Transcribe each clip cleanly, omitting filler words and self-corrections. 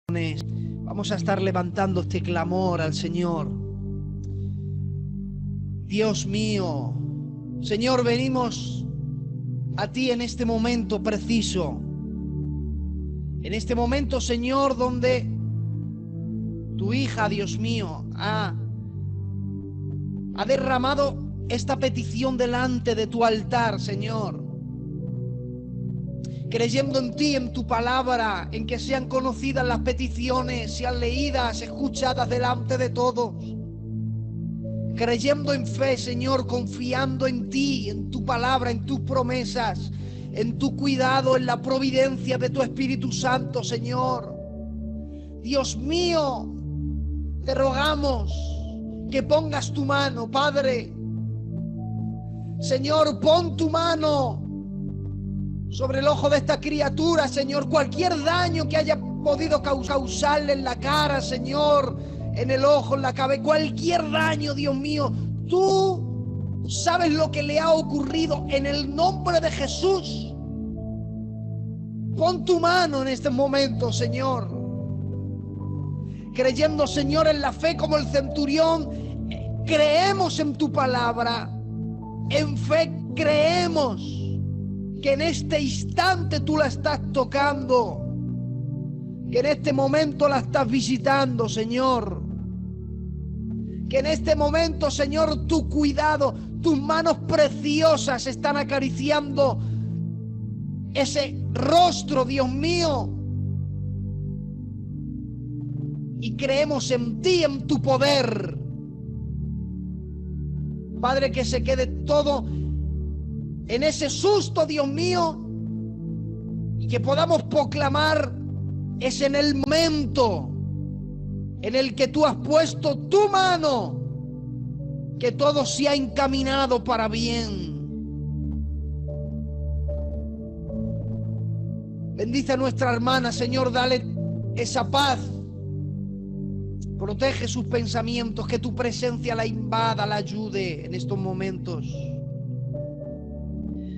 Vamos a estar levantando este clamor al Señor. Dios mío, Señor, venimos a ti en este momento preciso. En este momento, Señor, donde tu hija, Dios mío, ha derramado esta petición delante de tu altar, Señor. Creyendo en ti, en tu palabra, en que sean conocidas las peticiones, sean leídas, escuchadas delante de todos. Creyendo en fe, Señor, confiando en ti, en tu palabra, en tus promesas, en tu cuidado, en la providencia de tu Espíritu Santo, Señor. Dios mío, te rogamos que pongas tu mano, Padre. Señor, pon tu mano sobre el ojo de esta criatura, Señor. Cualquier daño que haya podido causarle en la cara, Señor, en el ojo, en la cabeza, cualquier daño, Dios mío, tú sabes lo que le ha ocurrido. En el nombre de Jesús, pon tu mano en este momento, Señor. Creyendo, Señor, en la fe como el centurión, creemos en tu palabra. En fe creemos que en este instante tú la estás tocando, que en este momento la estás visitando, Señor. Que en este momento, Señor, tu cuidado, tus manos preciosas están acariciando ese rostro, Dios mío. Y creemos en ti, en tu poder. Padre, que se quede todo en ese susto, Dios mío, y que podamos proclamar es en el momento en el que tú has puesto tu mano, que todo se ha encaminado para bien. Bendice a nuestra hermana, Señor, dale esa paz. Protege sus pensamientos, que tu presencia la invada, la ayude en estos momentos.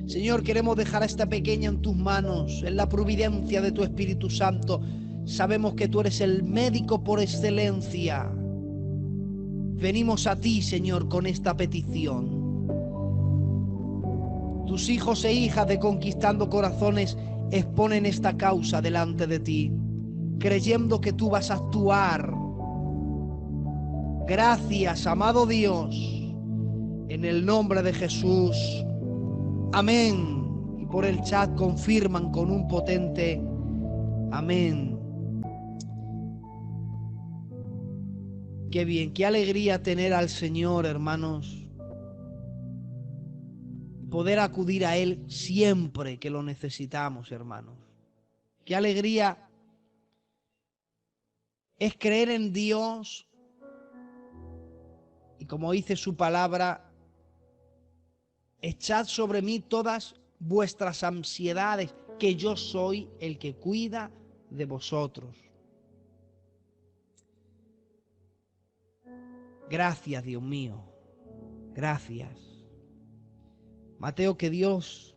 Señor, queremos dejar a esta pequeña en tus manos, en la providencia de tu Espíritu Santo. Sabemos que tú eres el médico por excelencia. Venimos a ti, Señor, con esta petición. Tus hijos e hijas de Conquistando Corazones exponen esta causa delante de ti, creyendo que tú vas a actuar. Gracias, amado Dios, en el nombre de Jesús. Amén. Y por el chat confirman con un potente amén. Qué bien, qué alegría tener al Señor, hermanos. Poder acudir a Él siempre que lo necesitamos, hermanos. Qué alegría es creer en Dios. Y como dice su palabra, echad sobre mí todas vuestras ansiedades, que yo soy el que cuida de vosotros. Gracias, Dios mío. Gracias. Mateo, que Dios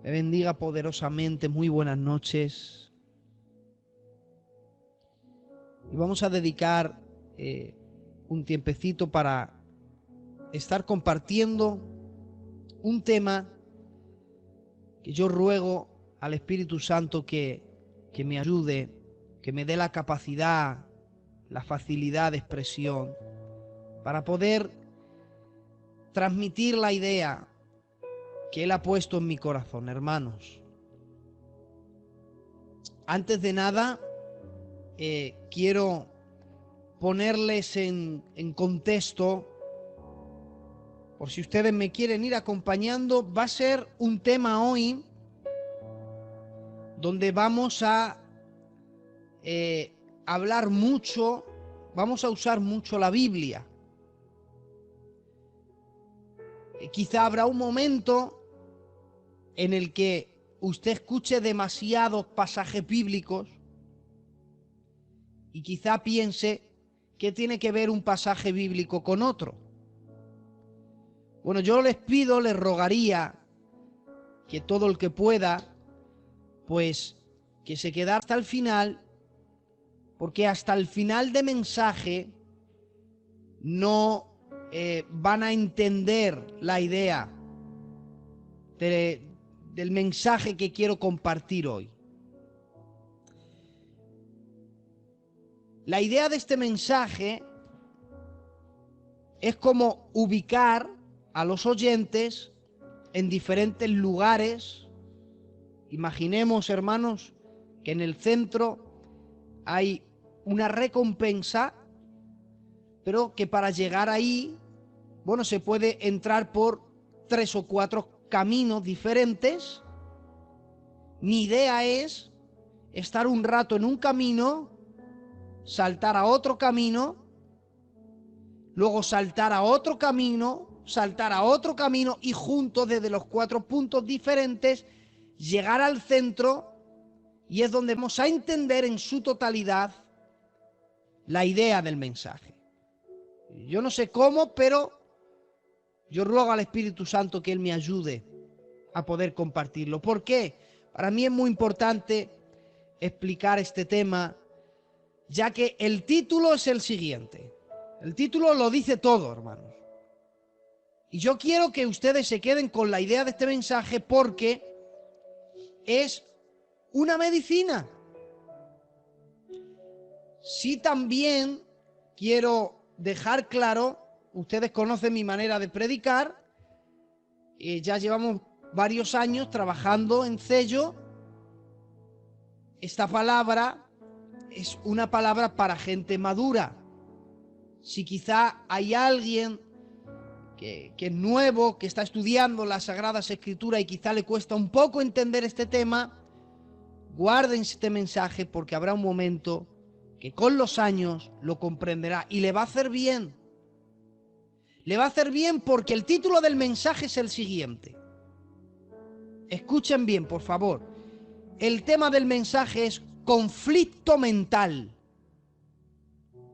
me bendiga poderosamente. Muy buenas noches. Y vamos a dedicar un tiempecito para estar compartiendo un tema que yo ruego al Espíritu Santo que me ayude, que me dé la capacidad, la facilidad de expresión para poder transmitir la idea que Él ha puesto en mi corazón, hermanos. Antes de nada, quiero ponerles en contexto, por si ustedes me quieren ir acompañando. Va a ser un tema hoy donde vamos a hablar mucho, vamos a usar mucho la Biblia. Quizá habrá un momento en el que usted escuche demasiados pasajes bíblicos y quizá piense ¿qué tiene que ver un pasaje bíblico con otro? Bueno, yo les pido, les rogaría que todo el que pueda, pues que se quedara hasta el final porque hasta el final de mensaje no van a entender la idea del mensaje que quiero compartir hoy. La idea de este mensaje es como ubicar a los oyentes en diferentes lugares. Imaginemos, hermanos, que en el centro hay una recompensa, pero que para llegar ahí, bueno, se puede entrar por 3 o 4 caminos diferentes. Mi idea es estar un rato en un camino, saltar a otro camino, luego saltar a otro camino, saltar a otro camino y juntos desde los 4 puntos diferentes llegar al centro, y es donde vamos a entender en su totalidad la idea del mensaje. Yo no sé cómo, pero yo ruego al Espíritu Santo que Él me ayude a poder compartirlo. ¿Por qué? Para mí es muy importante explicar este tema, ya que el título es el siguiente. El título lo dice todo, hermanos. Y yo quiero que ustedes se queden con la idea de este mensaje porque es una medicina. Sí, también quiero dejar claro, ustedes conocen mi manera de predicar, ya llevamos varios años trabajando en Cello. Esta palabra es una palabra para gente madura. Si quizá hay alguien que es nuevo, que está estudiando las Sagradas Escrituras y quizá le cuesta un poco entender este tema, guarden este mensaje porque habrá un momento que con los años lo comprenderá y le va a hacer bien. Le va a hacer bien porque el título del mensaje es el siguiente. Escuchen bien, por favor. El tema del mensaje es conflicto mental.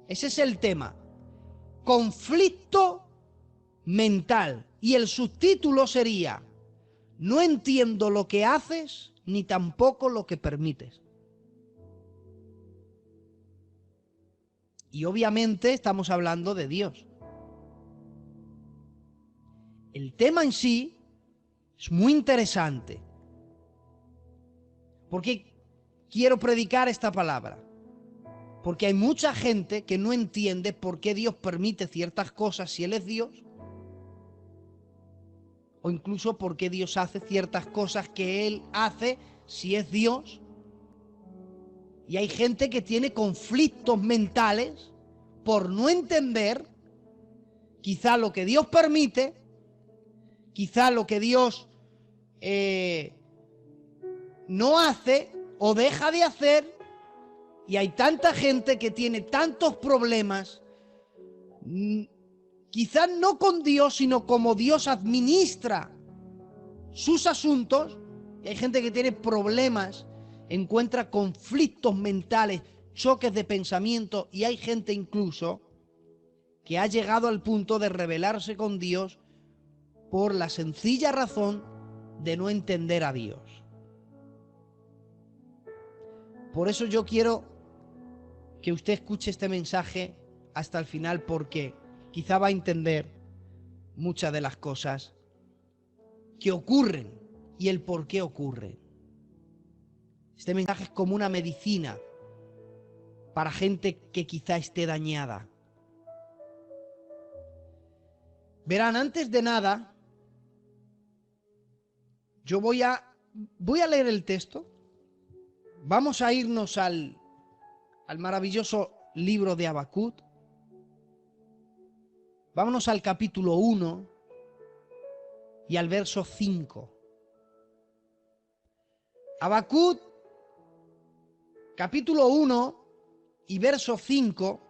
Ese es el tema. Conflicto mental. Y el subtítulo sería: no entiendo lo que haces ni tampoco lo que permites. Y obviamente estamos hablando de Dios. El tema en sí es muy interesante. ¿Por qué quiero predicar esta palabra? Porque hay mucha gente que no entiende por qué Dios permite ciertas cosas si Él es Dios, o incluso por qué Dios hace ciertas cosas que Él hace si es Dios. Y hay gente que tiene conflictos mentales por no entender quizá lo que Dios permite, quizá lo que Dios no hace o deja de hacer. Y hay tanta gente que tiene tantos problemas, quizás no con Dios, sino como Dios administra sus asuntos. Y hay gente que tiene problemas, encuentra conflictos mentales, choques de pensamiento, y hay gente incluso que ha llegado al punto de rebelarse con Dios por la sencilla razón de no entender a Dios. Por eso yo quiero que usted escuche este mensaje hasta el final, porque quizá va a entender muchas de las cosas que ocurren y el por qué ocurren. Este mensaje es como una medicina para gente que quizá esté dañada. Verán, antes de nada, yo voy a leer el texto. Vamos a irnos al maravilloso libro de Habacuc. Vámonos al capítulo 1 y al verso 5. Habacuc, capítulo 1 y verso 5.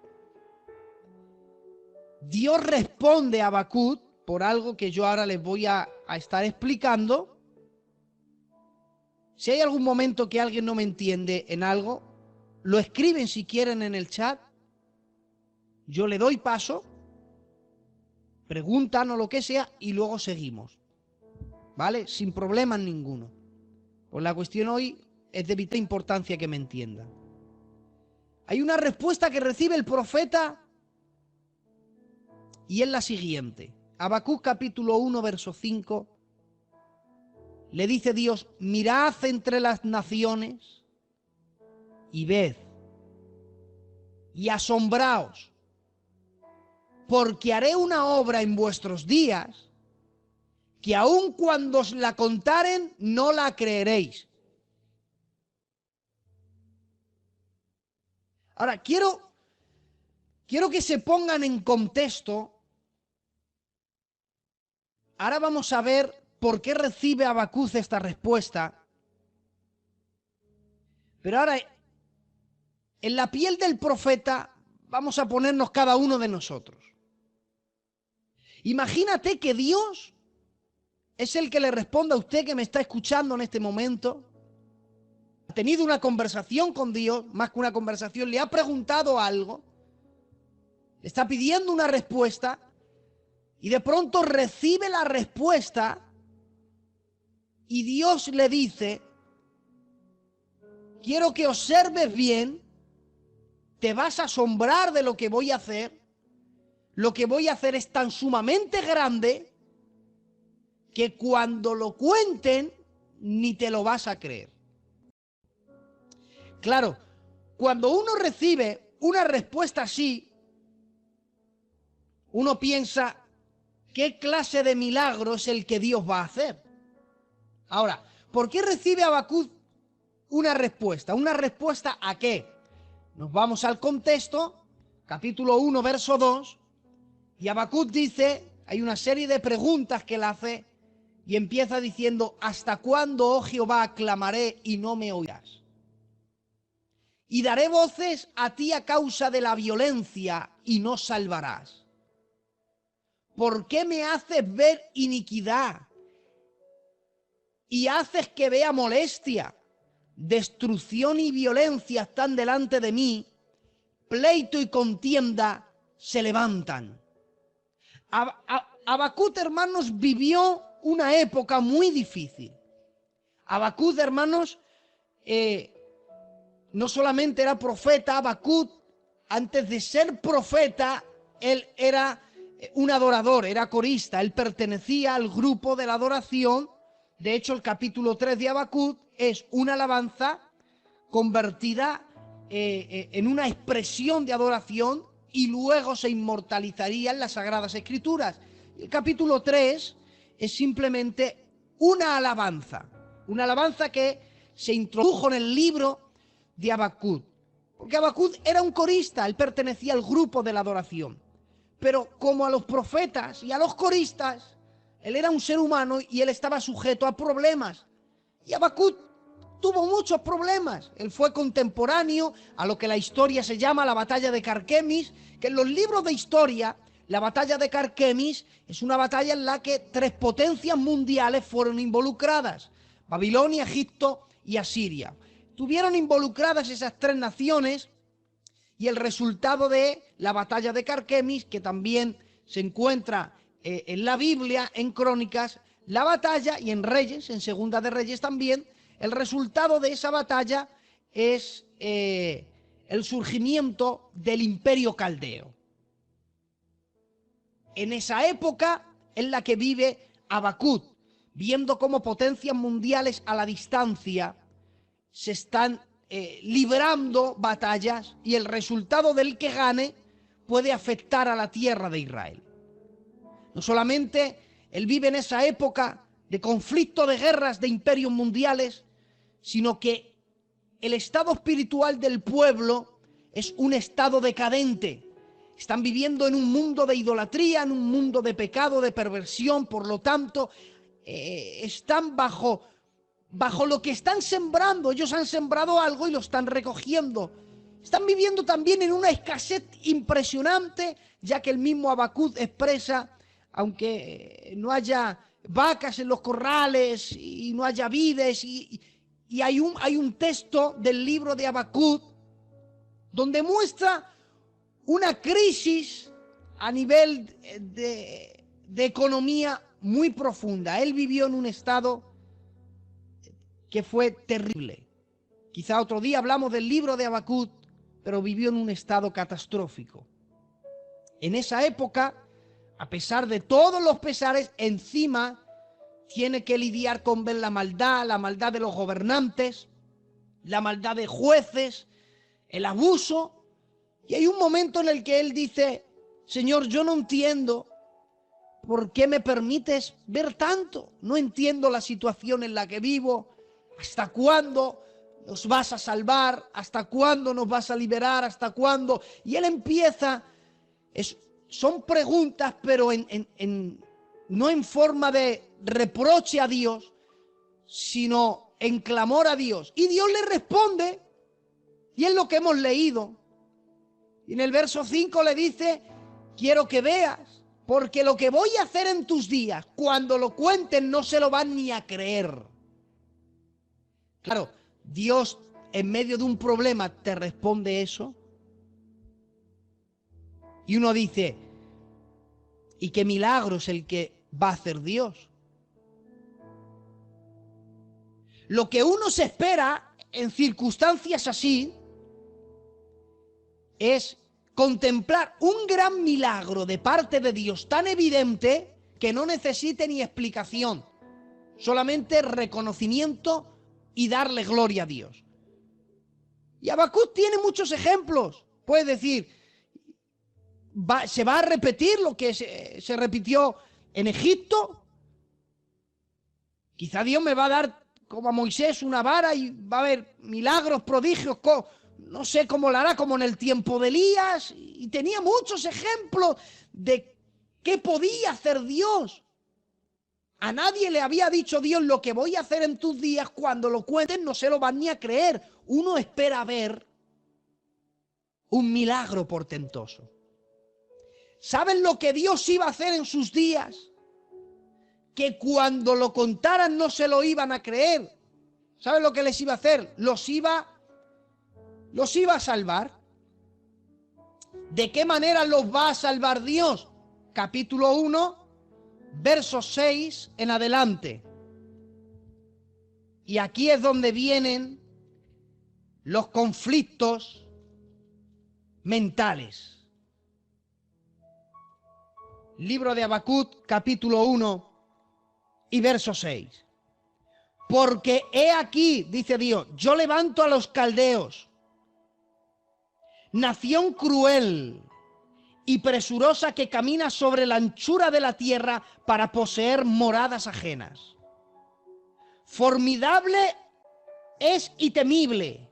Dios responde a Habacuc por algo que yo ahora les voy a estar explicando. Si hay algún momento que alguien no me entiende en algo, lo escriben si quieren en el chat. Yo le doy paso, preguntan o lo que sea y luego seguimos. ¿Vale? Sin problemas ninguno. Pues la cuestión hoy es de vital importancia que me entiendan. Hay una respuesta que recibe el profeta y es la siguiente. Habacuc capítulo 1, verso 5. Le dice Dios: mirad entre las naciones y ved y asombraos, porque haré una obra en vuestros días que aun cuando os la contaren no la creeréis. Ahora, quiero que se pongan en contexto. Ahora vamos a ver por qué recibe Habacuc esta respuesta. Pero ahora, en la piel del profeta, vamos a ponernos cada uno de nosotros. Imagínate que Dios es el que le responde a usted que me está escuchando en este momento. Ha tenido una conversación con Dios, más que una conversación, le ha preguntado algo, le está pidiendo una respuesta y de pronto recibe la respuesta y Dios le dice: quiero que observes bien, te vas a asombrar de lo que voy a hacer. Lo que voy a hacer es tan sumamente grande que cuando lo cuenten ni te lo vas a creer. Claro, cuando uno recibe una respuesta así, uno piensa: ¿qué clase de milagro es el que Dios va a hacer? Ahora, ¿por qué recibe Habacuc una respuesta? ¿Una respuesta a qué? Nos vamos al contexto, capítulo 1, verso 2, y Habacuc dice, hay una serie de preguntas que él hace, y empieza diciendo: ¿hasta cuándo, oh Jehová, clamaré y no me oirás? Y daré voces a ti a causa de la violencia y no salvarás. ¿Por qué me haces ver iniquidad y haces que vea molestia? Destrucción y violencia están delante de mí, pleito y contienda se levantan. Habacuc, hermanos, vivió una época muy difícil. Habacuc, hermanos, no solamente era profeta. Habacuc, antes de ser profeta, él era un adorador, era corista, él pertenecía al grupo de la adoración. De hecho, el capítulo 3 de Habacuc es una alabanza convertida en una expresión de adoración y luego se inmortalizaría en las Sagradas Escrituras. El capítulo 3 es simplemente una alabanza que se introdujo en el libro de Habacuc. Porque Habacuc era un corista, él pertenecía al grupo de la adoración. Pero como a los profetas y a los coristas, él era un ser humano y él estaba sujeto a problemas. Y Habacuc tuvo muchos problemas. Él fue contemporáneo a lo que la historia se llama la batalla de Carquemis, que en los libros de historia, la batalla de Carquemis es una batalla en la que 3 potencias mundiales fueron involucradas: Babilonia, Egipto y Asiria. Tuvieron involucradas esas 3 naciones y el resultado de la batalla de Carquemis, que también se encuentra en la Biblia, en Crónicas, la batalla, y en Reyes, en Segunda de Reyes también, el resultado de esa batalla es el surgimiento del Imperio Caldeo. En esa época en la que vive Habacuc, viendo cómo potencias mundiales a la distancia se están librando batallas y el resultado del que gane puede afectar a la tierra de Israel. No solamente él vive en esa época de conflicto, de guerras, de imperios mundiales, sino que el estado espiritual del pueblo es un estado decadente. Están viviendo en un mundo de idolatría, en un mundo de pecado, de perversión. Por lo tanto, están bajo lo que están sembrando. Ellos han sembrado algo y lo están recogiendo. Están viviendo también en una escasez impresionante, ya que el mismo Habacuc expresa: aunque no haya vacas en los corrales y no haya vides, y hay un texto del libro de Habacuc donde muestra una crisis a nivel de economía muy profunda. Él vivió en un estado que fue terrible. Quizá otro día hablamos del libro de Habacuc, pero vivió en un estado catastrófico. En esa época, a pesar de todos los pesares, encima tiene que lidiar con ver la maldad de los gobernantes, la maldad de jueces, el abuso. Y hay un momento en el que él dice: Señor, yo no entiendo por qué me permites ver tanto. No entiendo la situación en la que vivo. ¿Hasta cuándo nos vas a salvar? ¿Hasta cuándo nos vas a liberar? ¿Hasta cuándo? Y él empieza, son preguntas, pero no en forma de reproche a Dios, sino en clamor a Dios. Y Dios le responde, y es lo que hemos leído. Y en el verso 5 le dice: quiero que veas, porque lo que voy a hacer en tus días, cuando lo cuenten, no se lo van ni a creer. Claro, Dios en medio de un problema te responde eso. Y uno dice: ¿y qué milagro es el que va a hacer Dios? Lo que uno se espera en circunstancias así es contemplar un gran milagro de parte de Dios tan evidente que no necesite ni explicación, solamente reconocimiento y darle gloria a Dios. Y Habacuc tiene muchos ejemplos. Puede decir, se va a repetir lo que se repitió en Egipto. Quizá Dios me va a dar, como a Moisés, una vara y va a haber milagros, prodigios, no sé cómo lo hará, como en el tiempo de Elías. Y tenía muchos ejemplos de qué podía hacer Dios. A nadie le había dicho Dios: lo que voy a hacer en tus días, cuando lo cuenten no se lo van ni a creer. Uno espera ver un milagro portentoso. ¿Saben lo que Dios iba a hacer en sus días? Que cuando lo contaran no se lo iban a creer. ¿Saben lo que les iba a hacer? Los iba a salvar. ¿De qué manera los va a salvar Dios? Capítulo 1, versos 6 en adelante. Y aquí es donde vienen los conflictos mentales. Libro de Habacuc, capítulo 1 y verso 6. Porque he aquí, dice Dios, yo levanto a los caldeos, nación cruel y presurosa que camina sobre la anchura de la tierra para poseer moradas ajenas. Formidable es y temible,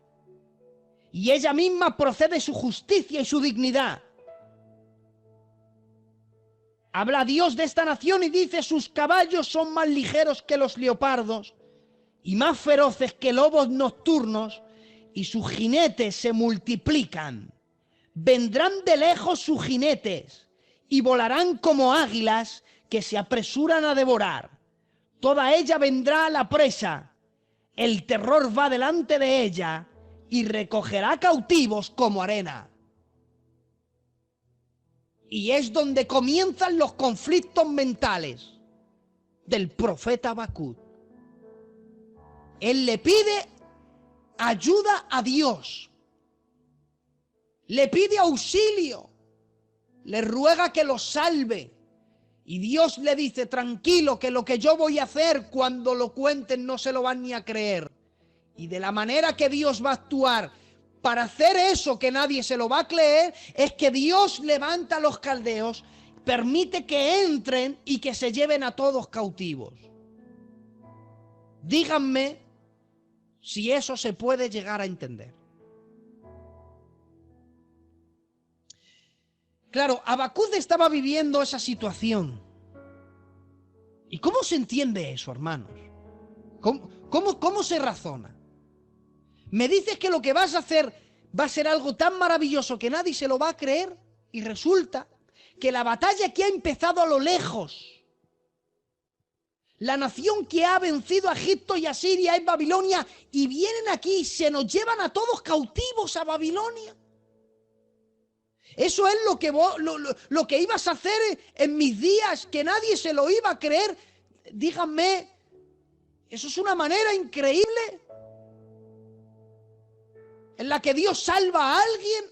y ella misma procede su justicia y su dignidad. Habla Dios de esta nación y dice: sus caballos son más ligeros que los leopardos y más feroces que lobos nocturnos, y sus jinetes se multiplican. Vendrán de lejos sus jinetes y volarán como águilas que se apresuran a devorar. Toda ella vendrá a la presa, el terror va delante de ella y recogerá cautivos como arena. Y es donde comienzan los conflictos mentales del profeta Habacuc. Él le pide ayuda a Dios, le pide auxilio, le ruega que lo salve. Y Dios le dice: tranquilo, que lo que yo voy a hacer, cuando lo cuenten no se lo van ni a creer. Y de la manera que Dios va a actuar para hacer eso que nadie se lo va a creer, es que Dios levanta a los caldeos, permite que entren y que se lleven a todos cautivos. Díganme si eso se puede llegar a entender. Claro, Habacuc estaba viviendo esa situación. ¿Y cómo se entiende eso, hermanos? ¿Cómo se razona? Me dices que lo que vas a hacer va a ser algo tan maravilloso que nadie se lo va a creer, y resulta que la batalla que ha empezado a lo lejos, la nación que ha vencido a Egipto y a Siria es Babilonia, y vienen aquí y se nos llevan a todos cautivos a Babilonia. Eso es lo que ibas a hacer en mis días, que nadie se lo iba a creer. Díganme, ¿eso es una manera increíble? en la que Dios salva a alguien,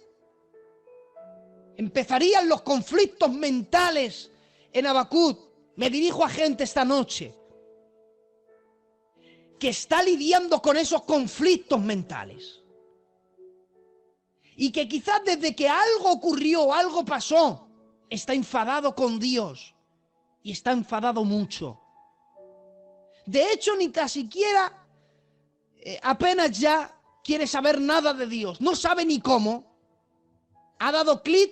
empezarían los conflictos mentales en Habacuc. Me dirijo a gente esta noche que está lidiando con esos conflictos mentales. Y que quizás desde que algo ocurrió, algo pasó, está enfadado con Dios. Y está enfadado mucho. De hecho, ni tan siquiera apenas ya quiere saber nada de Dios. No sabe ni cómo. Ha dado clic,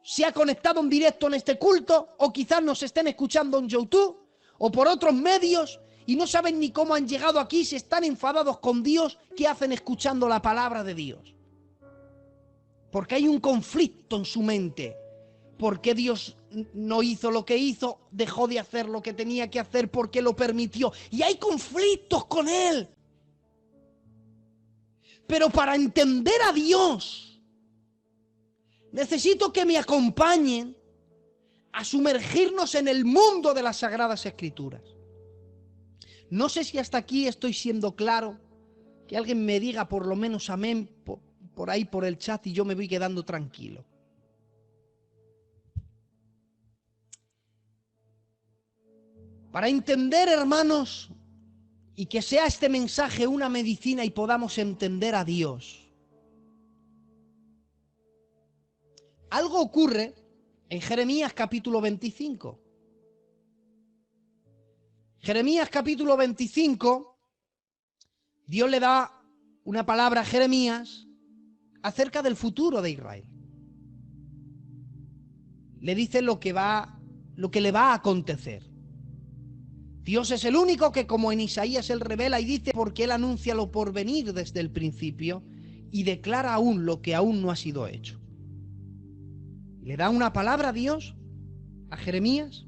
se ha conectado en directo en este culto, o quizás nos estén escuchando en YouTube, o por otros medios, y no saben ni cómo han llegado aquí, si están enfadados con Dios, ¿qué hacen escuchando la palabra de Dios? Porque hay un conflicto en su mente. ¿Por qué Dios no hizo lo que hizo? Dejó de hacer lo que tenía que hacer porque lo permitió. Y hay conflictos con Él. Pero para entender a Dios, necesito que me acompañen a sumergirnos en el mundo de las Sagradas Escrituras. No sé si hasta aquí estoy siendo claro. Que alguien me diga por lo menos amén por ahí por el chat y yo me voy quedando tranquilo. Para entender, hermanos, y que sea este mensaje una medicina y podamos entender a Dios. Algo ocurre en Jeremías capítulo 25. Jeremías capítulo 25, Dios le da una palabra a Jeremías acerca del futuro de Israel. Le dice lo que le va a acontecer. Dios es el único que, como en Isaías, él revela y dice, porque él anuncia lo por venir desde el principio y declara aún lo que aún no ha sido hecho. Le da una palabra a Dios, a Jeremías,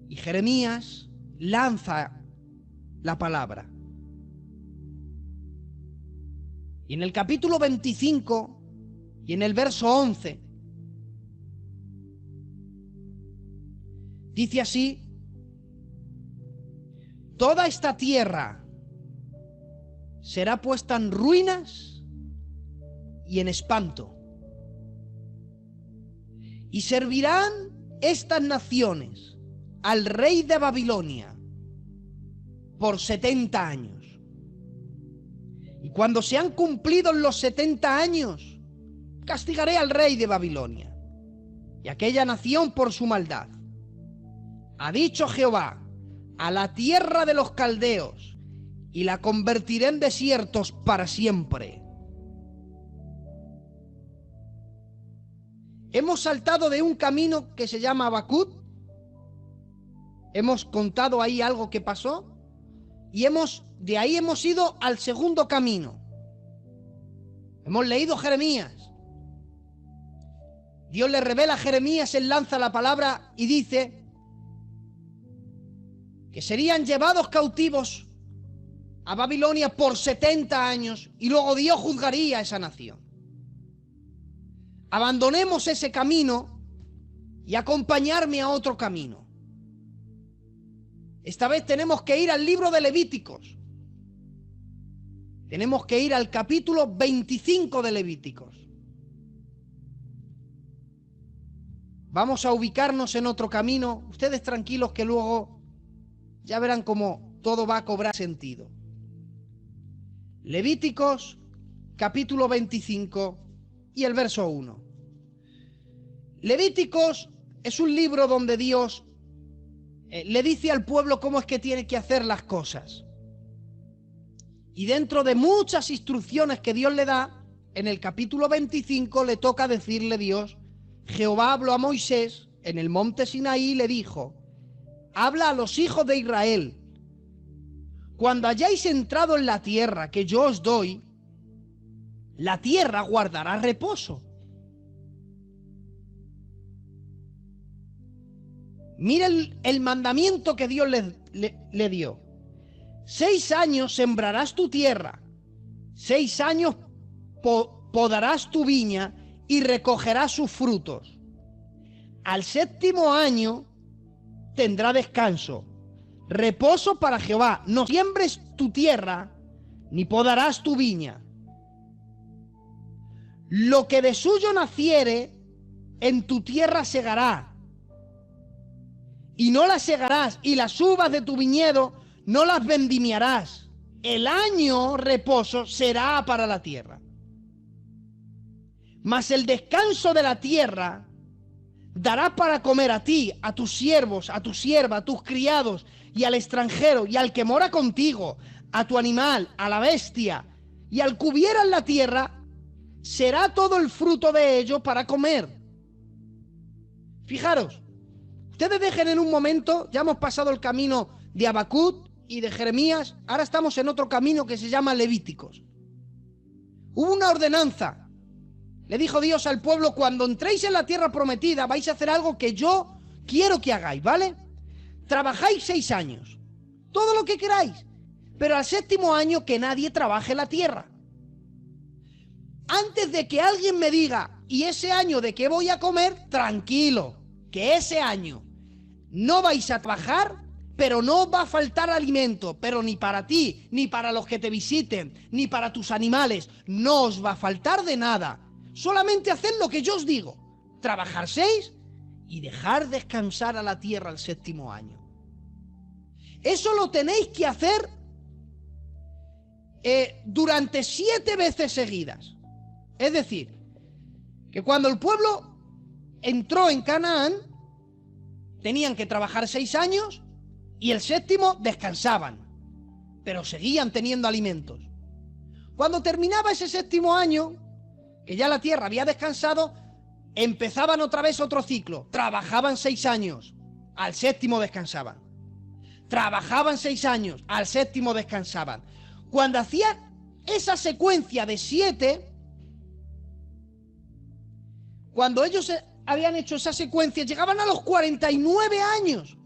y Jeremías lanza la palabra. Y en el capítulo 25 y en el verso 11, dice así: toda esta tierra será puesta en ruinas y en espanto. Y servirán estas naciones al rey de Babilonia por 70 años. Y cuando se han cumplido los 70 años, castigaré al rey de Babilonia y aquella nación por su maldad. Ha dicho Jehová, a la tierra de los caldeos, y la convertiré en desiertos para siempre. Hemos saltado de un camino que se llama Habacuc, hemos contado ahí algo que pasó, y de ahí hemos ido al segundo camino. Hemos leído Jeremías. Dios le revela a Jeremías, él lanza la palabra y dice que serían llevados cautivos a Babilonia por 70 años y luego Dios juzgaría a esa nación. Abandonemos ese camino y acompañarme a otro camino. Esta vez tenemos que ir al libro de Levíticos. Tenemos que ir al capítulo 25 de Levíticos. Vamos a ubicarnos en otro camino. Ustedes tranquilos que luego ya verán cómo todo va a cobrar sentido. Levíticos, capítulo 25 y el verso 1. Levíticos es un libro donde Dios le dice al pueblo cómo es que tiene que hacer las cosas. Y dentro de muchas instrucciones que Dios le da, en el capítulo 25 le toca decirle Dios, Jehová habló a Moisés en el monte Sinaí y le dijo, habla a los hijos de Israel, cuando hayáis entrado en la tierra que yo os doy, la tierra guardará reposo. Mira el mandamiento que Dios le dio. 6 años sembrarás tu tierra, 6 años podarás tu viña y recogerás sus frutos. Al 7º año tendrá descanso, reposo para Jehová. No siembres tu tierra, ni podarás tu viña. lo que de suyo naciere, en tu tierra segará, y no las segarás, y las uvas de tu viñedo no las vendimiarás. El año reposo será para la tierra. Mas el descanso de la tierra dará para comer a ti, a tus siervos, a tu sierva, a tus criados, y al extranjero, y al que mora contigo, a tu animal, a la bestia, y al que hubiera en la tierra, será todo el fruto de ello para comer. Fijaros, ustedes dejen en un momento, ya hemos pasado el camino de Habacuc y de Jeremías, ahora estamos en otro camino que se llama Levíticos. Hubo una ordenanza. Le dijo Dios al pueblo: cuando entréis en la tierra prometida, vais a hacer algo que yo quiero que hagáis, ¿vale? Trabajáis 6 años, todo lo que queráis, pero al 7º año que nadie trabaje la tierra. Antes de que alguien me diga, ¿y ese año de qué voy a comer? Tranquilo, que ese año no vais a trabajar, pero no os va a faltar alimento, pero ni para ti, ni para los que te visiten, ni para tus animales, no os va a faltar de nada. Solamente haced lo que yo os digo, trabajar 6 y dejar descansar a la tierra el 7º año. Eso lo tenéis que hacer durante 7 veces seguidas. Es decir, que cuando el pueblo entró en Canaán, tenían que trabajar 6 años y el 7º descansaban, pero seguían teniendo alimentos. Cuando terminaba ese 7º año, que ya la tierra había descansado, empezaban otra vez otro ciclo. Trabajaban 6 años, al 7º descansaban. Trabajaban 6 años, al 7º descansaban. Cuando hacían esa secuencia de 7, cuando ellos habían hecho esa secuencia, llegaban a los 49 años.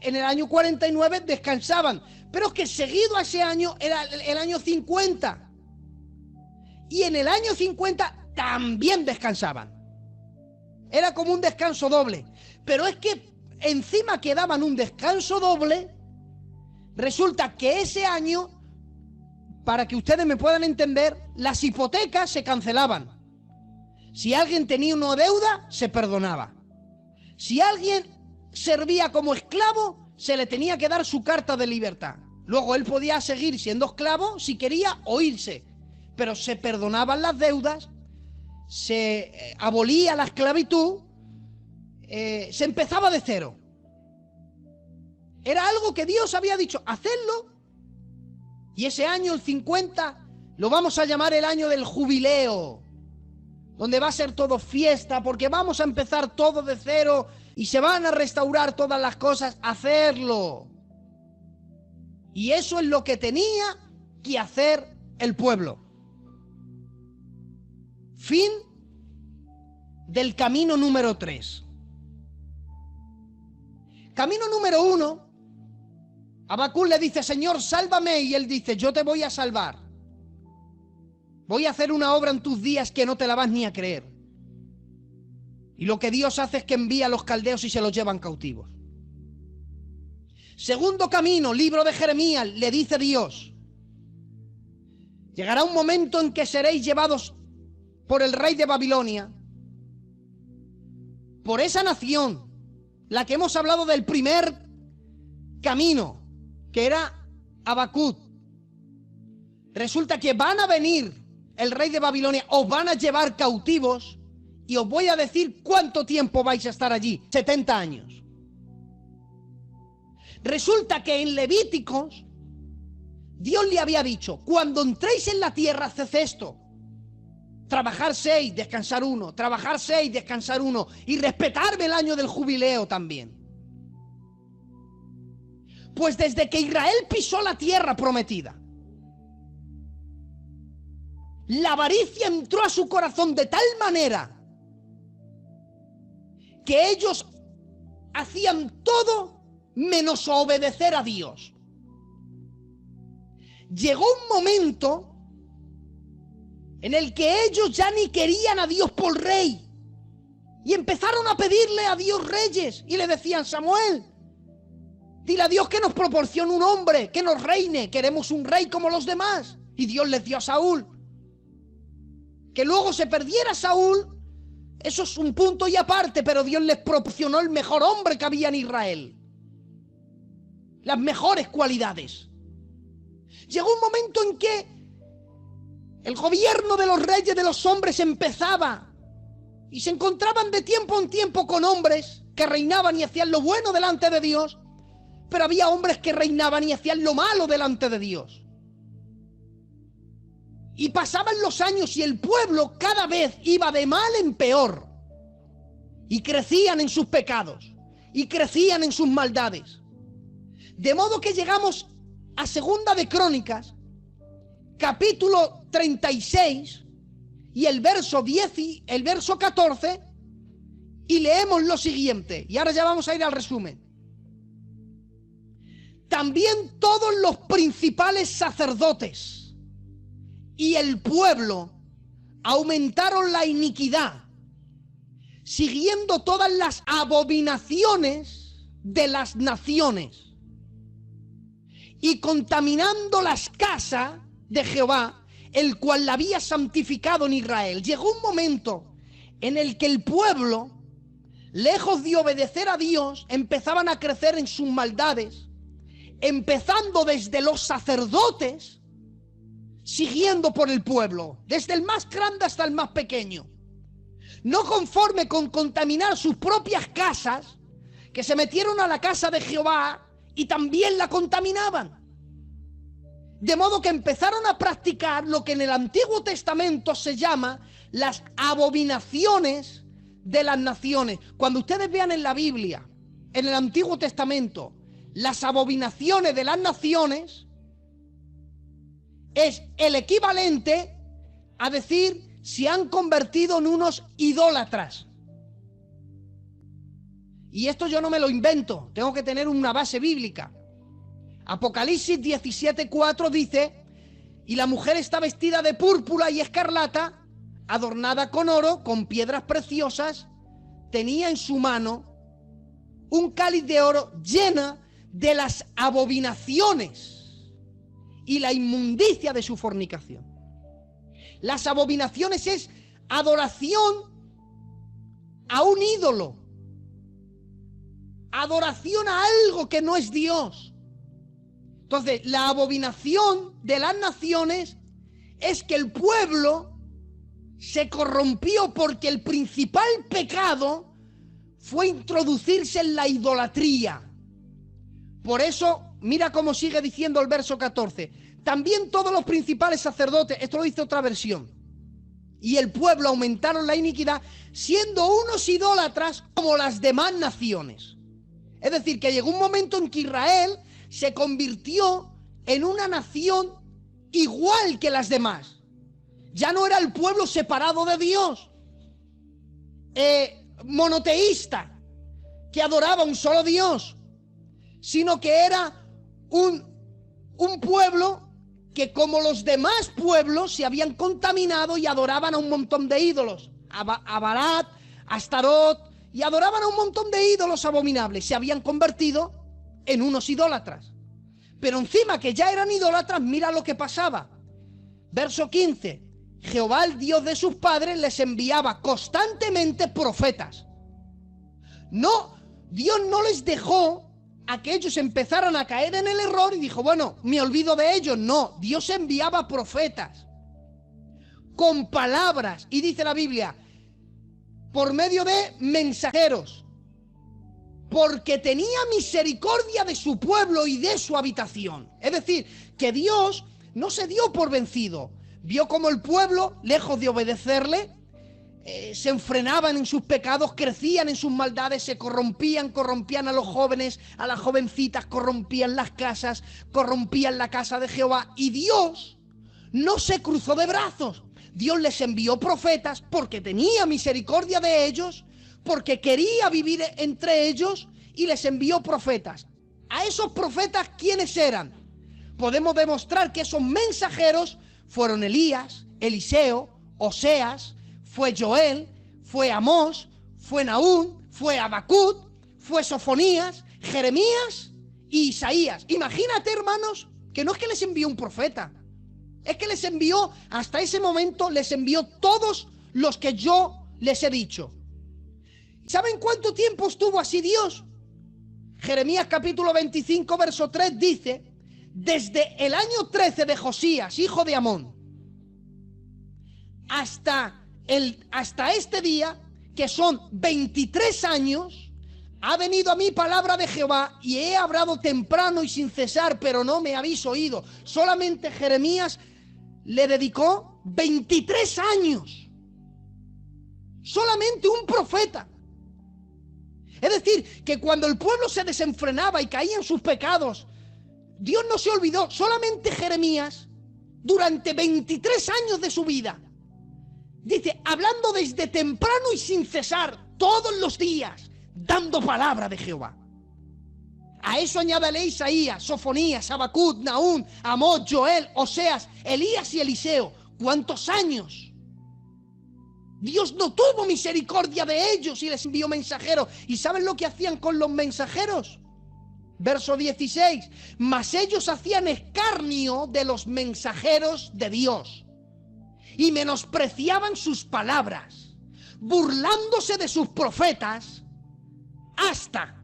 En el año 49 descansaban, pero es que seguido a ese año era el año 50. Y en el año 50 también descansaban. Era como un descanso doble. Pero es que encima que daban un descanso doble, resulta que ese año, para que ustedes me puedan entender, las hipotecas se cancelaban. Si alguien tenía una deuda, se perdonaba. Si alguien servía como esclavo, se le tenía que dar su carta de libertad. Luego él podía seguir siendo esclavo si quería o irse. Pero se perdonaban las deudas, se abolía la esclavitud, se empezaba de cero. Era algo que Dios había dicho, hacedlo. Y ese año, el 50, lo vamos a llamar el año del jubileo, donde va a ser todo fiesta, porque vamos a empezar todo de cero y se van a restaurar todas las cosas. Hacerlo. Y eso es lo que tenía que hacer el pueblo. Fin del camino número 3. Camino número 1, Habacuc le dice: Señor, sálvame, y él dice: yo te voy a salvar. Voy a hacer una obra en tus días que no te la vas ni a creer. Y lo que Dios hace es que envía a los caldeos y se los llevan cautivos. Segundo camino, libro de Jeremías, le dice Dios: llegará un momento en que seréis llevados por el rey de Babilonia, por esa nación, la que hemos hablado del primer camino, que era Habacuc. Resulta que van a venir el rey de Babilonia, os van a llevar cautivos, y os voy a decir cuánto tiempo vais a estar allí: 70 años. Resulta que en Levíticos Dios le había dicho: cuando entréis en la tierra, haced esto: trabajar 6, descansar 1, trabajar 6, descansar 1, y respetarme el año del jubileo también. Pues desde que Israel pisó la tierra prometida, la avaricia entró a su corazón de tal manera que ellos hacían todo menos obedecer a Dios. Llegó un momento en el que ellos ya ni querían a Dios por rey, y empezaron a pedirle a Dios reyes, y le decían: Samuel, dile a Dios que nos proporcione un hombre que nos reine, queremos un rey como los demás. Y Dios les dio a Saúl. Que luego se perdiera Saúl, eso es un punto y aparte, pero Dios les proporcionó el mejor hombre que había en Israel. Las mejores cualidades. Llegó un momento en que el gobierno de los reyes, de los hombres, empezaba y se encontraban de tiempo en tiempo con hombres que reinaban y hacían lo bueno delante de Dios, pero había hombres que reinaban y hacían lo malo delante de Dios. Y pasaban los años y el pueblo cada vez iba de mal en peor. Y crecían en sus pecados. Y crecían en sus maldades. De modo que llegamos a Segunda de Crónicas, capítulo 36, y el verso 10 y el verso 14, y leemos lo siguiente. Y ahora ya vamos a ir al resumen. También todos los principales sacerdotes y el pueblo aumentaron la iniquidad, siguiendo todas las abominaciones de las naciones y contaminando las casas de Jehová, el cual la había santificado en Israel. Llegó un momento en el que el pueblo, lejos de obedecer a Dios, empezaban a crecer en sus maldades, empezando desde los sacerdotes, siguiendo por el pueblo, desde el más grande hasta el más pequeño. No conforme con contaminar sus propias casas, que se metieron a la casa de Jehová y también la contaminaban. De modo que empezaron a practicar lo que en el Antiguo Testamento se llama las abominaciones de las naciones. Cuando ustedes vean en la Biblia, en el Antiguo Testamento, las abominaciones de las naciones, es el equivalente a decir se han convertido en unos idólatras. Y esto yo no me lo invento, tengo que tener una base bíblica. Apocalipsis 17:4 dice: y la mujer está vestida de púrpura y escarlata, adornada con oro, con piedras preciosas, tenía en su mano un cáliz de oro llena de las abominaciones y la inmundicia de su fornicación. Las abominaciones es adoración a un ídolo, adoración a algo que no es Dios. Entonces, la abominación de las naciones es que el pueblo se corrompió porque el principal pecado fue introducirse en la idolatría. Por eso, mira cómo sigue diciendo el verso 14. También todos los principales sacerdotes, esto lo dice otra versión, y el pueblo aumentaron la iniquidad, siendo unos idólatras como las demás naciones. Es decir, que llegó un momento en que Israel se convirtió en una nación igual que las demás. Ya no era el pueblo separado de Dios, monoteísta, que adoraba a un solo Dios, sino que era un pueblo que, como los demás pueblos, se habían contaminado y adoraban a un montón de ídolos, a Barat, a Astarot, y adoraban a un montón de ídolos abominables. Se habían convertido en unos idólatras. Pero encima que ya eran idólatras, mira lo que pasaba. Verso 15. Jehová, el Dios de sus padres, les enviaba constantemente profetas. No, Dios no les dejó a que ellos empezaran a caer en el error y dijo, bueno, me olvido de ellos. No, Dios enviaba profetas con palabras, y dice la Biblia, por medio de mensajeros, porque tenía misericordia de su pueblo y de su habitación. Es decir, que Dios no se dio por vencido. Vio como el pueblo, lejos de obedecerle, se enfrenaban en sus pecados, crecían en sus maldades, se corrompían a los jóvenes, a las jovencitas, corrompían las casas, corrompían la casa de Jehová. Y Dios no se cruzó de brazos. Dios les envió profetas porque tenía misericordia de ellos, porque quería vivir entre ellos, y les envió profetas. A esos profetas, ¿quiénes eran? Podemos demostrar que esos mensajeros fueron Elías, Eliseo, Oseas, fue Joel, fue Amós, fue Nahum, fue Habacuc, fue Sofonías, Jeremías y Isaías. Imagínate, hermanos, que no es que les envió un profeta, Es que les envió, hasta ese momento, les envió todos los que yo les he dicho. ¿Saben cuánto tiempo estuvo así Dios? Jeremías capítulo 25, verso 3 dice, desde el año 13 de Josías, hijo de Amón, hasta este día, que son 23 años, ha venido a mí palabra de Jehová y he hablado temprano y sin cesar, pero no me habéis oído. Solamente Jeremías le dedicó 23 años. Solamente un profeta. Es decir, que cuando el pueblo se desenfrenaba y caía en sus pecados, Dios no se olvidó. Solamente Jeremías, durante 23 años de su vida, dice, hablando desde temprano y sin cesar, todos los días, dando palabra de Jehová. A eso añádale Isaías, Sofonías, Habacuc, Nahum, Amós, Joel, Oseas, Elías y Eliseo. ¿Cuántos años? Dios no tuvo misericordia de ellos y les envió mensajeros. ¿Y saben lo que hacían con los mensajeros? Verso 16. Mas ellos hacían escarnio de los mensajeros de Dios y menospreciaban sus palabras, burlándose de sus profetas, hasta...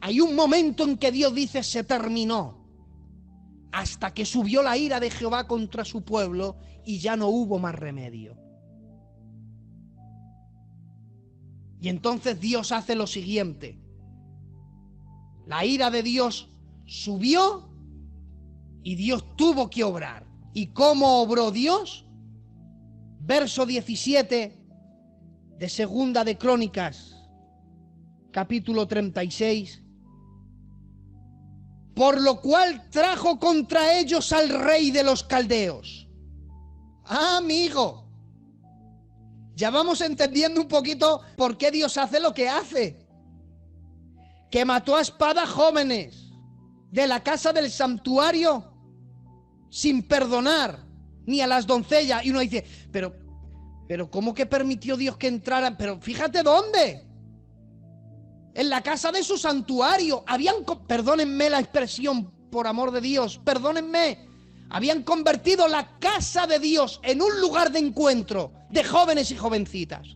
Hay un momento en que Dios dice, se terminó, hasta que subió la ira de Jehová contra su pueblo y ya no hubo más remedio. Y entonces Dios hace lo siguiente. La ira de Dios subió y Dios tuvo que obrar. ¿Y cómo obró Dios? Verso 17 de Segunda de Crónicas, capítulo 36. Por lo cual trajo contra ellos al rey de los caldeos. Ah, amigo, ya vamos entendiendo un poquito por qué Dios hace lo que hace. Que mató a espada jóvenes de la casa del santuario sin perdonar ni a las doncellas. Y uno dice, pero ¿cómo que permitió Dios que entraran? Pero fíjate dónde. En la casa de su santuario. Perdónenme la expresión, por amor de Dios, perdónenme. Habían convertido la casa de Dios en un lugar de encuentro de jóvenes y jovencitas.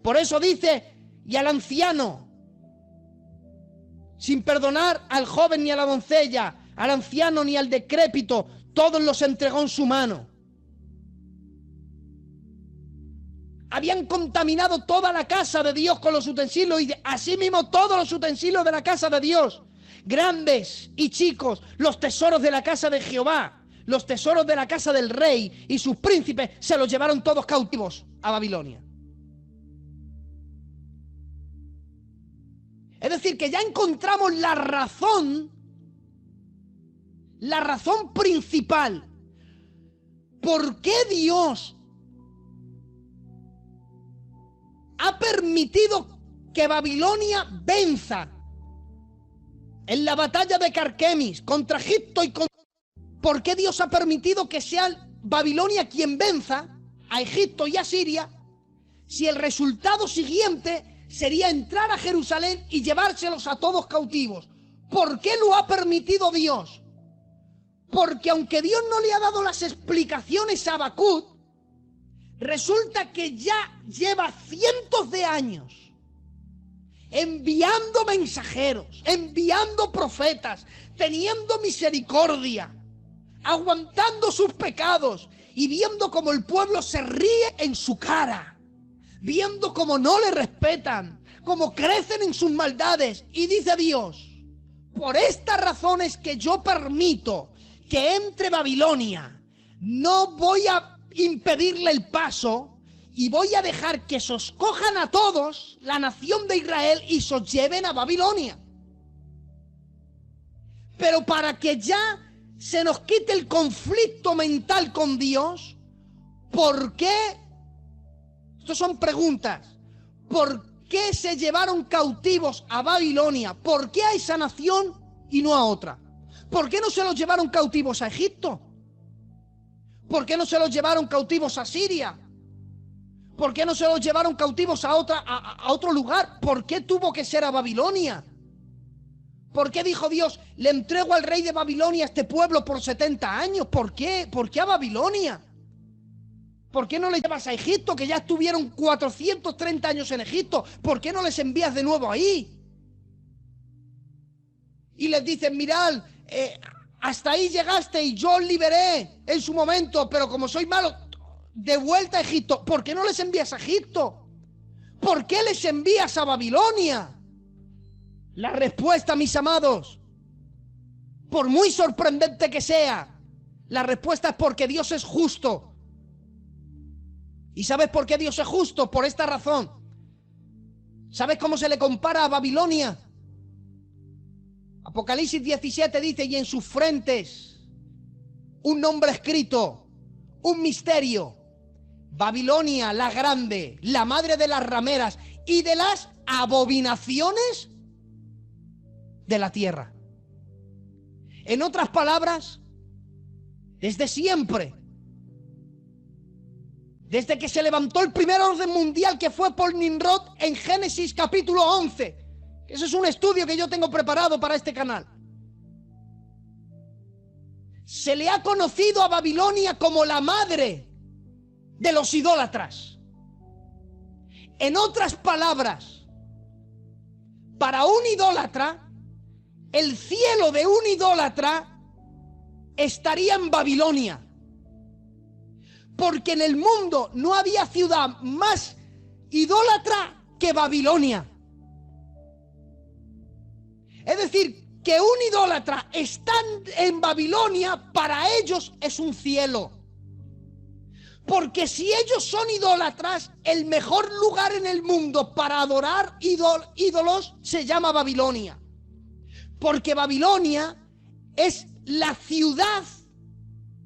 Por eso dice, y al anciano, sin perdonar al joven ni a la doncella, al anciano ni al decrépito, todos los entregó en su mano. Habían contaminado toda la casa de Dios con los utensilios y asimismo todos los utensilios de la casa de Dios, grandes y chicos, los tesoros de la casa de Jehová, los tesoros de la casa del rey y sus príncipes se los llevaron todos cautivos a Babilonia. Es decir, que ya encontramos la razón principal. ¿Por qué Dios ha permitido que Babilonia venza en la batalla de Carquemis contra Egipto y contra... ¿Por qué Dios ha permitido que sea Babilonia quien venza a Egipto y a Siria, si el resultado siguiente sería entrar a Jerusalén y llevárselos a todos cautivos? ¿Por qué lo ha permitido Dios? Porque aunque Dios no le ha dado las explicaciones a Habacuc, resulta que ya lleva cientos de años enviando mensajeros, enviando profetas, teniendo misericordia, aguantando sus pecados y viendo cómo el pueblo se ríe en su cara, viendo cómo no le respetan, cómo crecen en sus maldades. Y dice Dios, por estas razones que yo permito que entre Babilonia, no voy a impedirle el paso y voy a dejar que se os cojan a todos, la nación de Israel, y se os lleven a Babilonia. Pero para que ya se nos quite el conflicto mental con Dios, ¿por qué? Estas son preguntas. ¿Por qué se llevaron cautivos a Babilonia? ¿Por qué a esa nación y no a otra? ¿Por qué no se los llevaron cautivos a Egipto? ¿Por qué no se los llevaron cautivos a Siria? ¿Por qué no se los llevaron cautivos a otro lugar? ¿Por qué tuvo que ser a Babilonia? ¿Por qué dijo Dios, le entrego al rey de Babilonia a este pueblo por 70 años? ¿Por qué? ¿Por qué a Babilonia? ¿Por qué no le llevas a Egipto, que ya estuvieron 430 años en Egipto? ¿Por qué no les envías de nuevo ahí? Y les dicen, mirad, hasta ahí llegaste y yo os liberé en su momento, pero como sois malos, de vuelta a Egipto. ¿Por qué no les envías a Egipto? ¿Por qué les envías a Babilonia? La respuesta, mis amados, por muy sorprendente que sea, la respuesta es porque Dios es justo. ¿Y sabes por qué Dios es justo? Por esta razón. ¿Sabes cómo se le compara a Babilonia? Apocalipsis 17 dice, y en sus frentes un nombre escrito, un misterio. Babilonia, la grande, la madre de las rameras y de las abominaciones de la tierra. En otras palabras, desde siempre, desde que se levantó el primer orden mundial, que fue por Nimrod en Génesis capítulo 11, ese es un estudio que yo tengo preparado para este canal, se le ha conocido a Babilonia como la madre de los idólatras. En otras palabras, para un idólatra, el cielo de un idólatra estaría en Babilonia. Porque en el mundo no había ciudad más idólatra que Babilonia. Es decir, que un idólatra estando en Babilonia, para ellos es un cielo. Porque si ellos son idólatras, el mejor lugar en el mundo para adorar ídolos se llama Babilonia. Porque Babilonia es la ciudad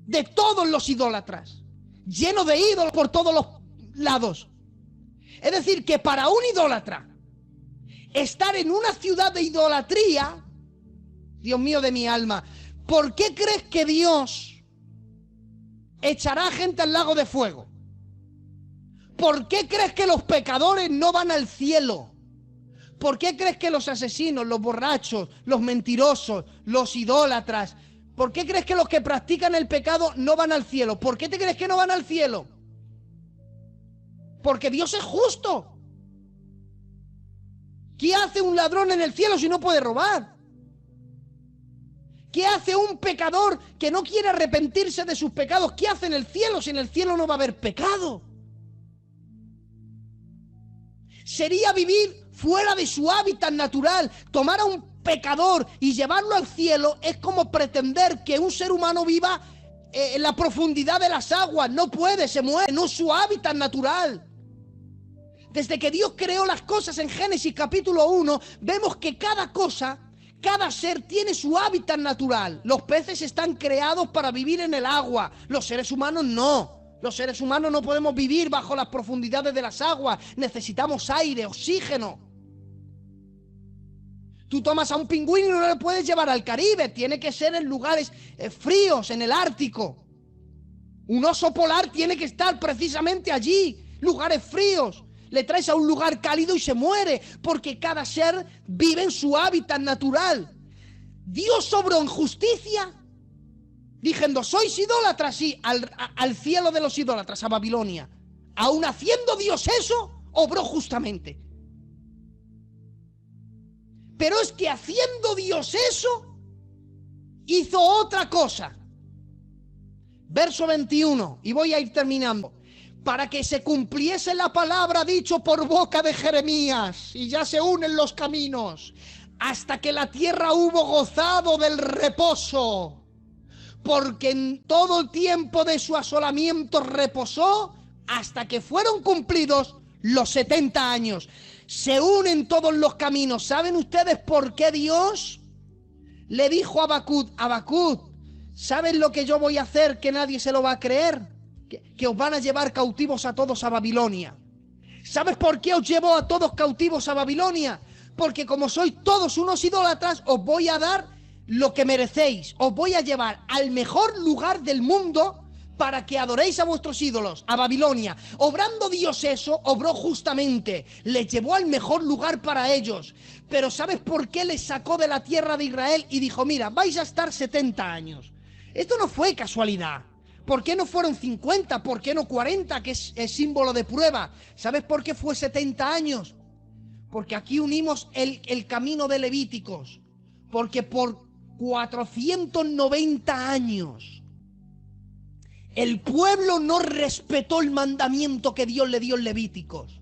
de todos los idólatras, lleno de ídolos por todos los lados. Es decir, que para un idólatra estar en una ciudad de idolatría, Dios mío de mi alma, ¿por qué crees que Dios echará gente al lago de fuego? ¿Por qué crees que los pecadores no van al cielo? ¿Por qué crees que los asesinos, los borrachos, los mentirosos, los idólatras, por qué crees que los que practican el pecado no van al cielo? ¿Por qué te crees que no van al cielo? Porque Dios es justo. ¿Qué hace un ladrón en el cielo si no puede robar? ¿Qué hace un pecador que no quiere arrepentirse de sus pecados? ¿Qué hace en el cielo si en el cielo no va a haber pecado? Sería vivir fuera de su hábitat natural. Tomar a un pecador y llevarlo al cielo es como pretender que un ser humano viva en la profundidad de las aguas. No puede, se muere, no es su hábitat natural. Desde que Dios creó las cosas en Génesis capítulo 1, vemos que cada cosa, cada ser tiene su hábitat natural. Los peces están creados para vivir en el agua, los seres humanos no. Los seres humanos no podemos vivir bajo las profundidades de las aguas. Necesitamos aire, oxígeno. Tú tomas a un pingüino y no lo puedes llevar al Caribe. Tiene que ser en lugares fríos, en el Ártico. Un oso polar tiene que estar precisamente allí, lugares fríos. Le traes a un lugar cálido y se muere, porque cada ser vive en su hábitat natural. Dios obró en justicia, diciendo, sois idólatras, sí, al cielo de los idólatras, a Babilonia. Aun haciendo Dios eso, obró justamente. Pero es que haciendo Dios eso, hizo otra cosa. Verso 21, y voy a ir terminando. Para que se cumpliese la palabra dicho por boca de Jeremías, y ya se unen los caminos, hasta que la tierra hubo gozado del reposo, porque en todo el tiempo de su asolamiento reposó, hasta que fueron cumplidos los 70 años. Se unen todos los caminos. ¿Saben ustedes por qué Dios le dijo a Habacuc, Habacuc, ¿saben lo que yo voy a hacer que nadie se lo va a creer? Que os van a llevar cautivos a todos a Babilonia. ¿Sabes por qué os llevo a todos cautivos a Babilonia? Porque como sois todos unos idólatras, os voy a dar lo que merecéis. Os voy a llevar al mejor lugar del mundo para que adoréis a vuestros ídolos, a Babilonia. Obrando Dios eso, obró justamente, les llevó al mejor lugar para ellos. Pero ¿sabes por qué les sacó de la tierra de Israel? Y dijo, mira, vais a estar 70 años. Esto no fue casualidad. ¿Por qué no fueron 50? ¿Por qué no 40? Que es símbolo de prueba. ¿Sabes por qué fue 70 años? Porque aquí unimos el camino de Levíticos. Porque por 490 años el pueblo no respetó el mandamiento que Dios le dio en Levíticos.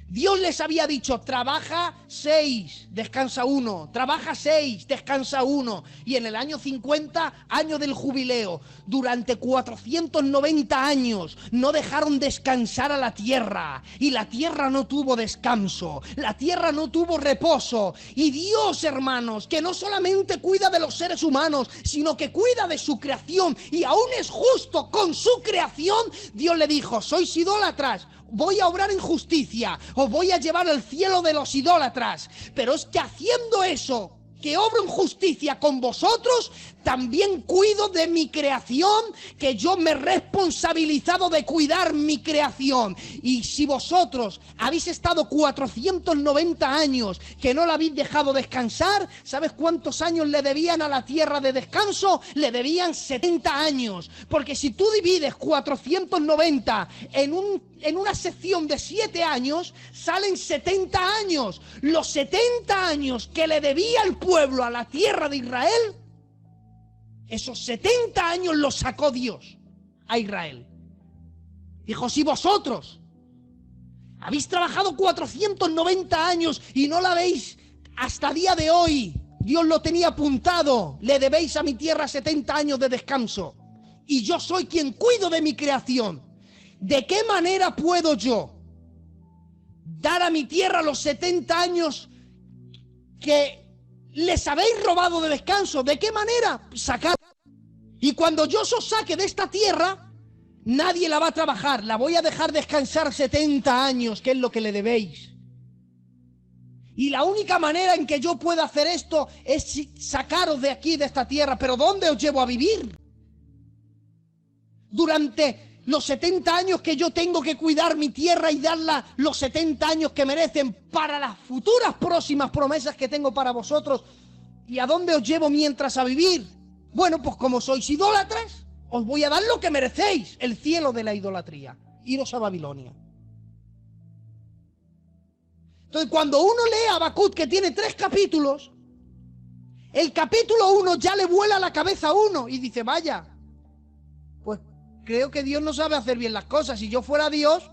Dios les había dicho, trabaja 6, descansa 1, trabaja 6, descansa 1. Y en el año 50, año del jubileo, durante 490 años no dejaron descansar a la tierra. Y la tierra no tuvo descanso, la tierra no tuvo reposo. Y Dios, hermanos, que no solamente cuida de los seres humanos, sino que cuida de su creación, y aún es justo con su creación, Dios le dijo, sois idólatras, voy a obrar en justicia, os voy a llevar al cielo de los idólatras. Pero es que haciendo eso, que obro en justicia con vosotros, también cuido de mi creación, que yo me he responsabilizado de cuidar mi creación. Y si vosotros habéis estado 490 años que no la habéis dejado descansar, ¿sabes cuántos años le debían a la tierra de descanso? Le debían 70 años. Porque si tú divides 490 en una sección de 7 años, salen 70 años. Los 70 años que le debía el pueblo a la tierra de Israel, esos 70 años los sacó Dios a Israel. Dijo, si vosotros habéis trabajado 490 años y no la veis hasta día de hoy, Dios lo tenía apuntado, le debéis a mi tierra 70 años de descanso. Y yo soy quien cuido de mi creación. ¿De qué manera puedo yo dar a mi tierra los 70 años que les habéis robado de descanso? ¿De qué manera? Sacar. Y cuando yo os saque de esta tierra, nadie la va a trabajar. La voy a dejar descansar 70 años, que es lo que le debéis. Y la única manera en que yo pueda hacer esto es sacaros de aquí, de esta tierra. ¿Pero dónde os llevo a vivir? Durante los 70 años que yo tengo que cuidar mi tierra y darla los 70 años que merecen para las futuras próximas promesas que tengo para vosotros. ¿Y a dónde os llevo mientras a vivir? Bueno, pues como sois idólatras, os voy a dar lo que merecéis, el cielo de la idolatría. Iros a Babilonia. Entonces, cuando uno lee a Habacuc, que tiene 3 capítulos, el capítulo 1 ya le vuela la cabeza a uno y dice, vaya, pues creo que Dios no sabe hacer bien las cosas. Si yo fuera Dios,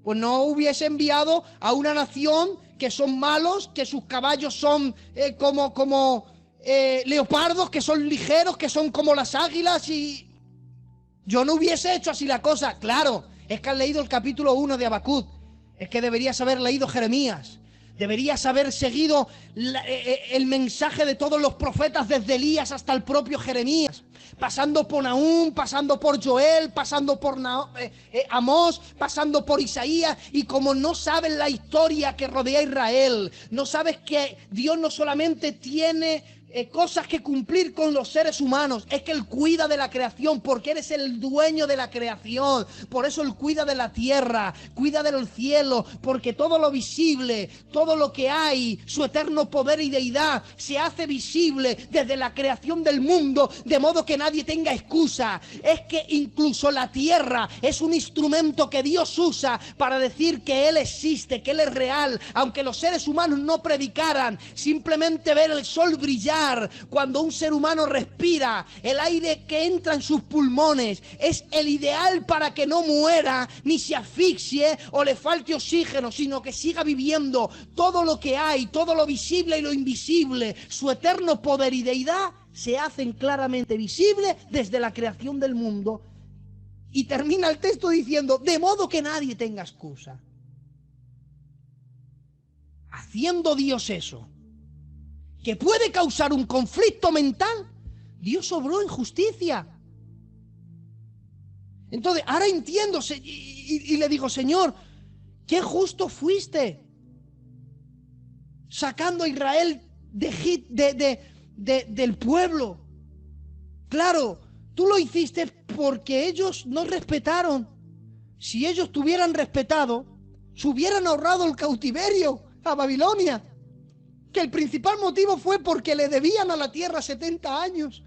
pues no hubiese enviado a una nación que son malos, que sus caballos son como leopardos, que son ligeros, que son como las águilas, y yo no hubiese hecho así la cosa. Claro, es que has leído el capítulo 1 de Habacuc, es que deberías haber leído Jeremías, deberías haber seguido el mensaje de todos los profetas desde Elías hasta el propio Jeremías, pasando por Nahum, pasando por Joel, pasando por Amós, pasando por Isaías. Y como no sabes la historia que rodea a Israel, no sabes que Dios no solamente tiene cosas que cumplir con los seres humanos, es que Él cuida de la creación, porque eres el dueño de la creación. Por eso Él cuida de la tierra, cuida del cielo, porque todo lo visible, todo lo que hay, su eterno poder y deidad, se hace visible desde la creación del mundo, de modo que nadie tenga excusa. Es que incluso la tierra es un instrumento que Dios usa para decir que Él existe, que Él es real, aunque los seres humanos no predicaran. Simplemente ver el sol brillar cuando un ser humano respira, el aire que entra en sus pulmones, es el ideal para que no muera, ni se asfixie o le falte oxígeno, sino que siga viviendo. Todo lo que hay, todo lo visible y lo invisible, su eterno poder y deidad, se hacen claramente visibles desde la creación del mundo. Y termina el texto diciendo, de modo que nadie tenga excusa. Haciendo Dios eso, que puede causar un conflicto mental, Dios obró en justicia. Entonces, ahora entiendo, y le digo, Señor, qué justo fuiste sacando a Israel del pueblo. Claro, tú lo hiciste porque ellos no respetaron. Si ellos te hubieran respetado, se hubieran ahorrado el cautiverio a Babilonia. Que el principal motivo fue porque le debían a la tierra 70 años.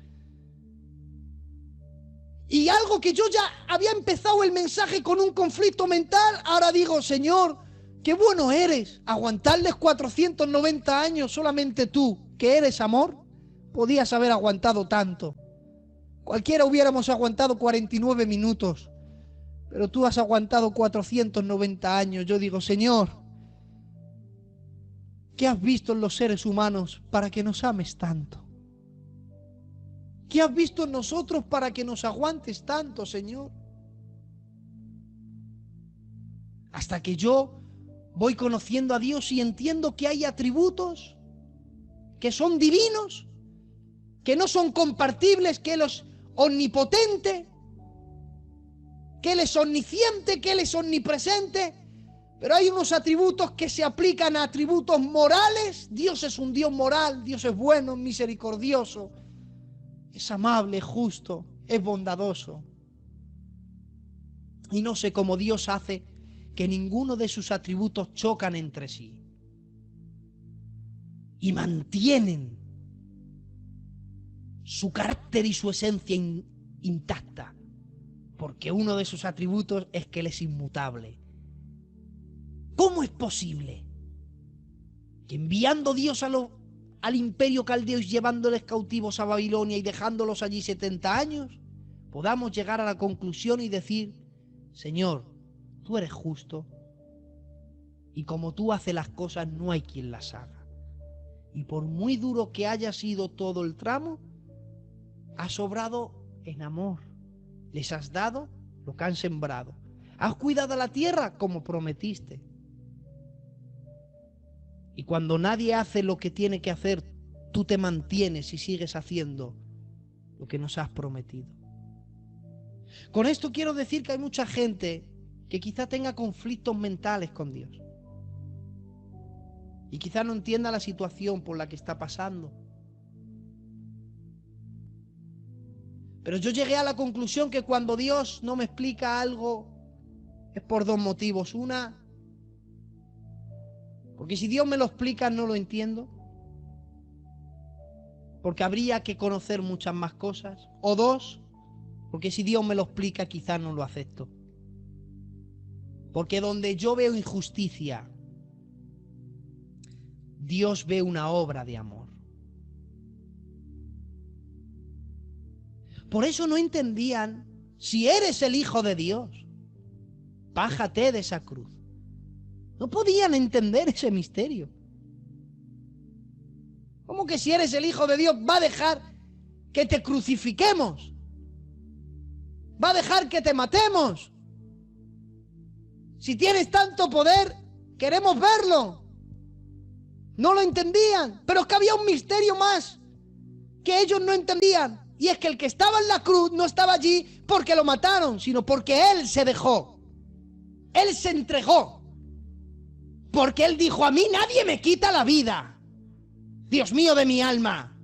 Y algo que yo ya había empezado el mensaje con un conflicto mental, ahora digo, Señor, qué bueno eres. Aguantarles 490 años solamente tú, que eres amor, podías haber aguantado tanto. Cualquiera hubiéramos aguantado 49 minutos, pero tú has aguantado 490 años. Yo digo, Señor, ¿qué has visto en los seres humanos para que nos ames tanto? ¿Qué has visto en nosotros para que nos aguantes tanto, Señor? Hasta que yo voy conociendo a Dios y entiendo que hay atributos que son divinos, que no son compartibles, que Él es omnipotente, que Él es omnisciente, que Él es omnipresente, pero hay unos atributos que se aplican a atributos morales. Dios es un Dios moral, Dios es bueno, misericordioso, es amable, justo, es bondadoso. Y no sé cómo Dios hace que ninguno de sus atributos chocan entre sí y mantienen su carácter y su esencia intacta, porque uno de sus atributos es que Él es inmutable. ¿Cómo es posible que enviando Dios al imperio caldeo y llevándoles cautivos a Babilonia y dejándolos allí 70 años, podamos llegar a la conclusión y decir, Señor, tú eres justo y como tú haces las cosas no hay quien las haga? Y por muy duro que haya sido todo el tramo, has obrado en amor, les has dado lo que han sembrado, has cuidado la tierra como prometiste. Y cuando nadie hace lo que tiene que hacer, tú te mantienes y sigues haciendo lo que nos has prometido. Con esto quiero decir que hay mucha gente que quizá tenga conflictos mentales con Dios. Y quizá no entienda la situación por la que está pasando. Pero yo llegué a la conclusión que cuando Dios no me explica algo es por dos motivos. Una, porque si Dios me lo explica no lo entiendo, porque habría que conocer muchas más cosas. O dos, porque si Dios me lo explica quizás no lo acepto. Porque donde yo veo injusticia, Dios ve una obra de amor. Por eso no entendían, si eres el Hijo de Dios, bájate de esa cruz. No podían entender ese misterio. ¿Cómo que si eres el Hijo de Dios va a dejar que te crucifiquemos? ¿Va a dejar que te matemos? Si tienes tanto poder, queremos verlo. No lo entendían, pero es que había un misterio más que ellos no entendían. Y es que el que estaba en la cruz no estaba allí porque lo mataron, sino porque Él se dejó. Él se entregó. Porque Él dijo, a mí nadie me quita la vida. Dios mío de mi alma.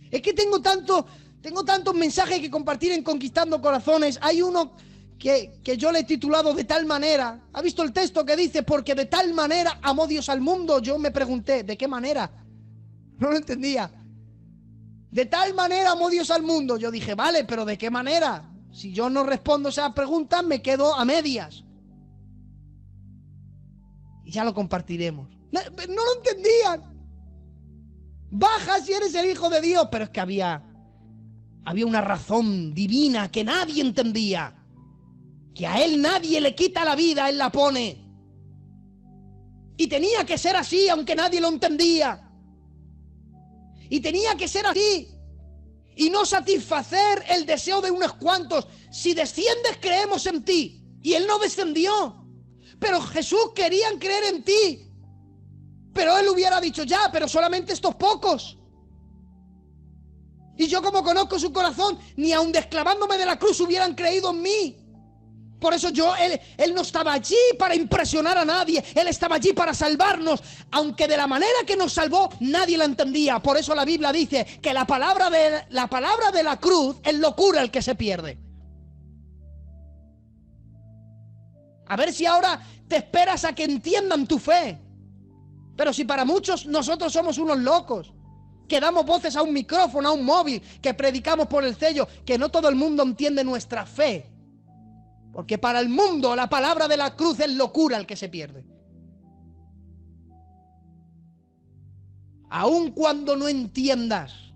Es que tengo tantos mensajes que compartir en Conquistando Corazones. Hay uno que yo le he titulado De tal manera. ¿Ha visto el texto que dice, porque de tal manera amó Dios al mundo? Yo me pregunté, ¿de qué manera? No lo entendía. De tal manera amó Dios al mundo. Yo dije, vale, pero ¿de qué manera? Si yo no respondo esas preguntas, me quedo a medias. Y ya lo compartiremos. No lo entendían. Baja si eres el Hijo de Dios. Pero es que había una razón divina que nadie entendía. Que a Él nadie le quita la vida, Él la pone. Y tenía que ser así, aunque nadie lo entendía. Y tenía que ser así. Y no satisfacer el deseo de unos cuantos. Si desciendes, creemos en ti. Y Él no descendió. Pero Jesús querían creer en ti. Pero Él hubiera dicho ya, pero solamente estos pocos. Y yo, como conozco su corazón, ni aun desclavándome de la cruz hubieran creído en mí. Por eso Él no estaba allí para impresionar a nadie. Él estaba allí para salvarnos. Aunque de la manera que nos salvó, nadie la entendía. Por eso la Biblia dice que la palabra de la cruz es locura el que se pierde. A ver si ahora te esperas a que entiendan tu fe. Pero si para muchos nosotros somos unos locos, que damos voces a un micrófono, a un móvil, que predicamos por el sello, que no todo el mundo entiende nuestra fe. Porque para el mundo la palabra de la cruz es locura el que se pierde. Aun cuando no entiendas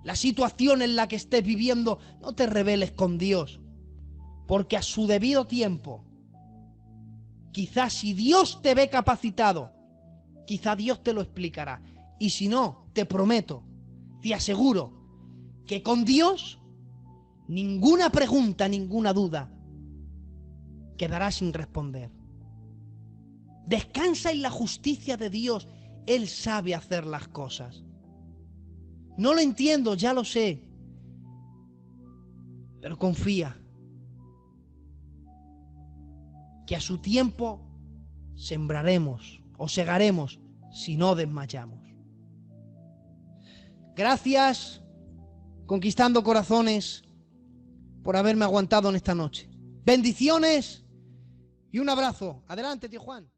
la situación en la que estés viviendo, no te rebeles con Dios. Porque a su debido tiempo, quizás si Dios te ve capacitado, quizás Dios te lo explicará. Y si no, te prometo, te aseguro, que con Dios ninguna pregunta, ninguna duda quedará sin responder. Descansa en la justicia de Dios. Él sabe hacer las cosas. No lo entiendo, ya lo sé. Pero confía. Que a su tiempo sembraremos o segaremos si no desmayamos. Gracias, Conquistando Corazones, por haberme aguantado en esta noche. Bendiciones y un abrazo. Adelante, tío Juan.